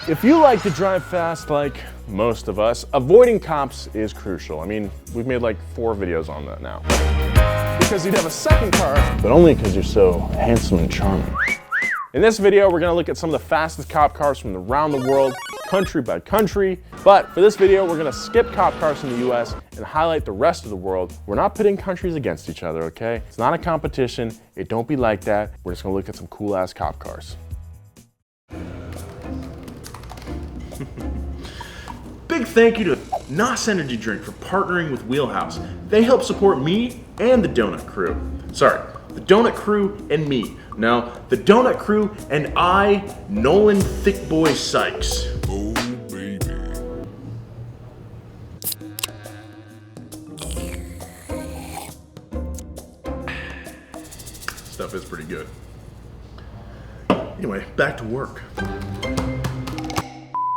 If you like to drive fast like most of us, avoiding cops is crucial. I mean, we've made like 4 videos on that now. Because you'd have a second car, but only because you're so handsome and charming. In this video, we're gonna look at some of the fastest cop cars from around the world, country by country. But for this video, we're gonna skip cop cars from the US and highlight the rest of the world. We're not pitting countries against each other, okay? It's not a competition. It don't be like that. We're just gonna look at some cool ass cop cars. Big thank you to NOS Energy Drink for partnering with WheelHouse. They help support me and the Donut Crew. Sorry, the Donut Crew and me. No, the Donut Crew and I, Nolan Thick Boy Sykes. Oh, baby. Stuff is pretty good. Anyway, back to work.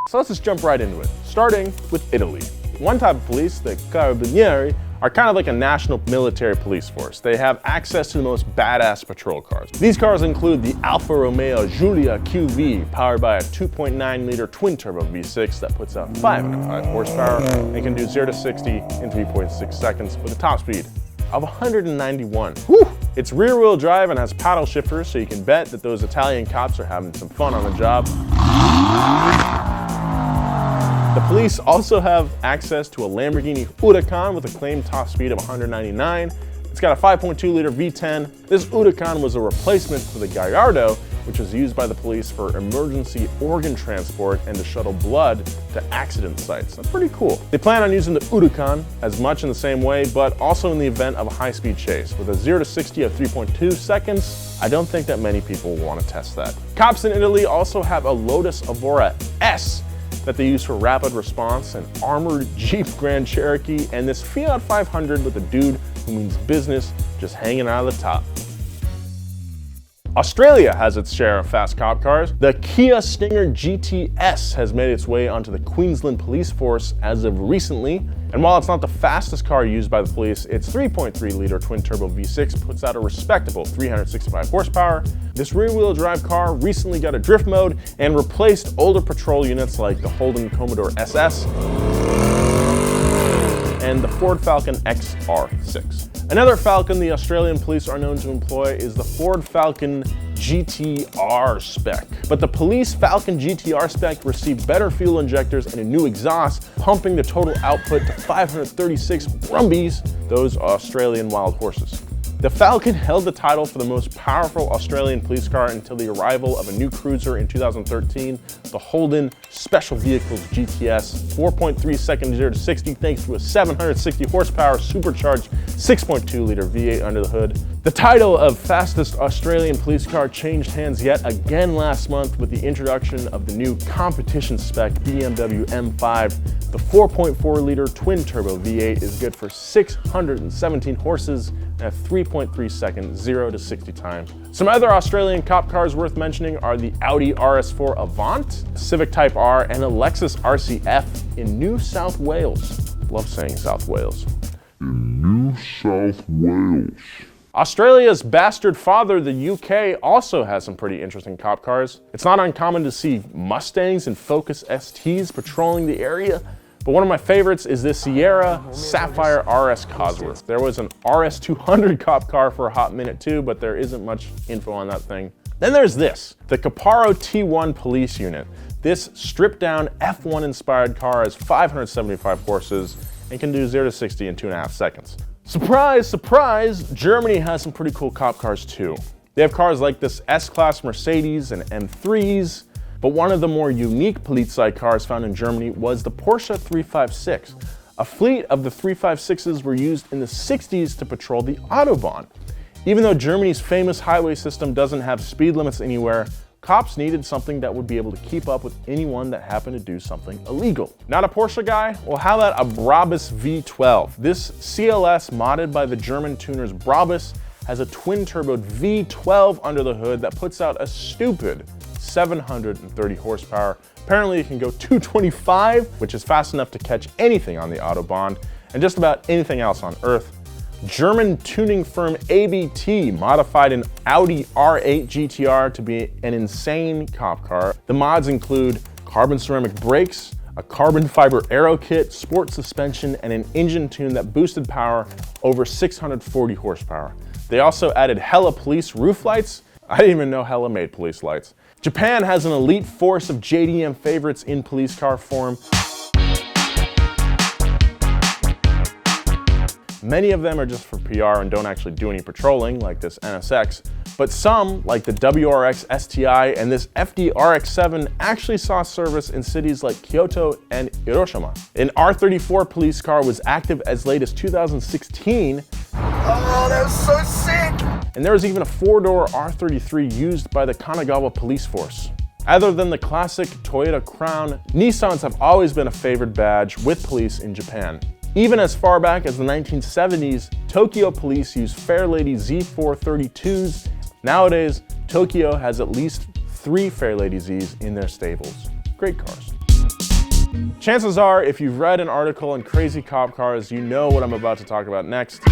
So let's just jump right into it, starting with Italy. One type of police, the Carabinieri, are kind of like a national military police force. They have access to the most badass patrol cars. These cars include the Alfa Romeo Giulia QV, powered by a 2.9 liter twin turbo V6 that puts out 505 horsepower and can do 0 to 60 in 3.6 seconds with a top speed of 191. Whew! It's rear wheel drive and has paddle shifters, so you can bet that those Italian cops are having some fun on the job. The police also have access to a Lamborghini Huracan with a claimed top speed of 199. It's got a 5.2 liter V10. This Huracan was a replacement for the Gallardo, which was used by the police for emergency organ transport and to shuttle blood to accident sites. That's pretty cool. They plan on using the Huracan as much in the same way, but also in the event of a high-speed chase. With a 0 to 60 of 3.2 seconds, I don't think that many people will want to test that. Cops in Italy also have a Lotus Evora S that they use for rapid response, an armored Jeep Grand Cherokee, and this Fiat 500 with a dude who means business just hanging out of the top. Australia has its share of fast cop cars. The Kia Stinger GTS has made its way onto the Queensland Police Force as of recently. And while it's not the fastest car used by the police, its 3.3 liter twin turbo V6 puts out a respectable 365 horsepower. This rear wheel drive car recently got a drift mode and replaced older patrol units like the Holden Commodore SS and the Ford Falcon XR6. Another Falcon the Australian police are known to employ is the Ford Falcon GTR spec. But the police Falcon GTR spec received better fuel injectors and a new exhaust, pumping the total output to 536 brumbies, those Australian wild horses. The Falcon held the title for the most powerful Australian police car until the arrival of a new cruiser in 2013, the Holden Special Vehicles GTS, 4.3 second 0 to 60 thanks to a 760 horsepower supercharged 6.2 liter V8 under the hood. The title of fastest Australian police car changed hands yet again last month with the introduction of the new competition spec BMW M5. The 4.4 liter twin turbo V8 is good for 617 horses and a 3.3 second 0 to 60 time. Some other Australian cop cars worth mentioning are the Audi RS4 Avant, Civic Type R, and a Lexus RCF in New South Wales. Love saying South Wales. In New South Wales. Australia's bastard father, the UK, also has some pretty interesting cop cars. It's not uncommon to see Mustangs and Focus STs patrolling the area, but one of my favorites is this Sierra Sapphire RS Cosworth. There was an RS 200 cop car for a hot minute too, but there isn't much info on that thing. Then there's this, the Caparo T1 police unit. This stripped down F1 inspired car has 575 horses and can do 0 to 60 in 2.5 seconds. Surprise, surprise, Germany has some pretty cool cop cars too. They have cars like this S-Class Mercedes and M3s, but one of the more unique Polizei cars found in Germany was the Porsche 356. A fleet of the 356s were used in the 60s to patrol the Autobahn. Even though Germany's famous highway system doesn't have speed limits anywhere, cops needed something that would be able to keep up with anyone that happened to do something illegal. Not a Porsche guy? Well, how about a Brabus V12? This CLS modded by the German tuners Brabus has a twin-turboed V12 under the hood that puts out a stupid 730 horsepower. Apparently it can go 225, which is fast enough to catch anything on the Autobahn and just about anything else on Earth. German tuning firm ABT modified an Audi R8 GTR to be an insane cop car. The mods include carbon ceramic brakes, a carbon fiber aero kit, sport suspension, and an engine tune that boosted power over 640 horsepower. They also added Hella police roof lights. I didn't even know Hella made police lights. Japan has an elite force of JDM favorites in police car form. Many of them are just for PR and don't actually do any patrolling, like this NSX, but some, like the WRX STI and this FD RX-7, actually saw service in cities like Kyoto and Hiroshima. An R34 police car was active as late as 2016. Oh, that was so sick! And there was even a 4-door R33 used by the Kanagawa police force. Other than the classic Toyota Crown, Nissans have always been a favored badge with police in Japan. Even as far back as the 1970s, Tokyo police used Fairlady Z432s. Nowadays, Tokyo has at least 3 Fairlady Zs in their stables. Great cars. Chances are, if you've read an article on crazy cop cars, you know what I'm about to talk about next.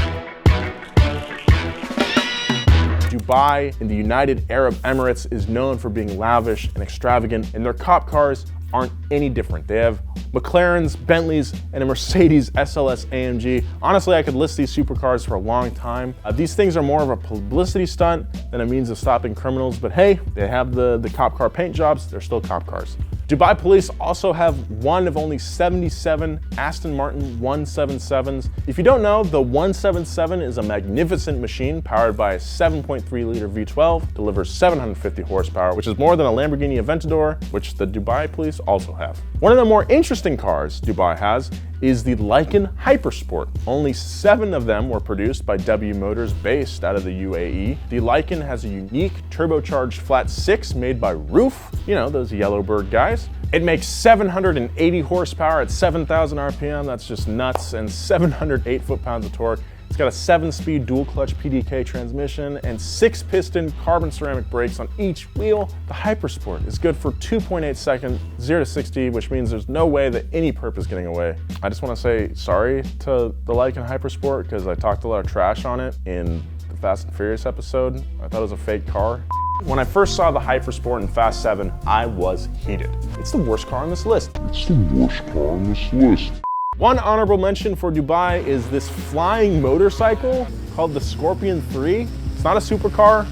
Dubai in the United Arab Emirates is known for being lavish and extravagant, and their cop cars aren't any different. They have McLarens, Bentleys, and a Mercedes SLS AMG. Honestly, I could list these supercars for a long time. These things are more of a publicity stunt than a means of stopping criminals, but hey, they have the cop car paint jobs, they're still cop cars. Dubai police also have one of only 77 Aston Martin 177s. If you don't know, the 177 is a magnificent machine powered by a 7.3 liter V12, delivers 750 horsepower, which is more than a Lamborghini Aventador, which the Dubai police also have. One of the more interesting cars Dubai has is the Lykan Hypersport. Only 7 of them were produced by W Motors based out of the UAE. The Lykan has a unique turbocharged flat 6 made by Roof, you know, those Yellowbird guys. It makes 780 horsepower at 7,000 RPM, that's just nuts, and 708 foot-pounds of torque. It's got a 7-speed dual-clutch PDK transmission and 6-piston carbon ceramic brakes on each wheel. The Hypersport is good for 2.8 seconds, 0 to 60, which means there's no way that any perp is getting away. I just want to say sorry to the Lykan Hypersport because I talked a lot of trash on it in the Fast and Furious episode. I thought it was a fake car. When I first saw the Hypersport in Fast 7, I was heated. It's the worst car on this list. It's the worst car on this list. One honorable mention for Dubai is this flying motorcycle called the Scorpion 3. It's not a supercar,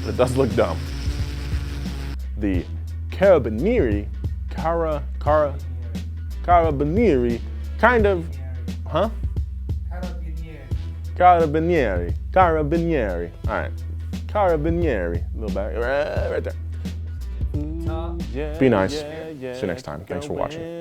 but it does look dumb. The Carabinieri, Carabinieri, kind of, huh? Carabinieri. All right, Carabinieri, a little back, right there. Be nice. See you next time. Thanks for watching.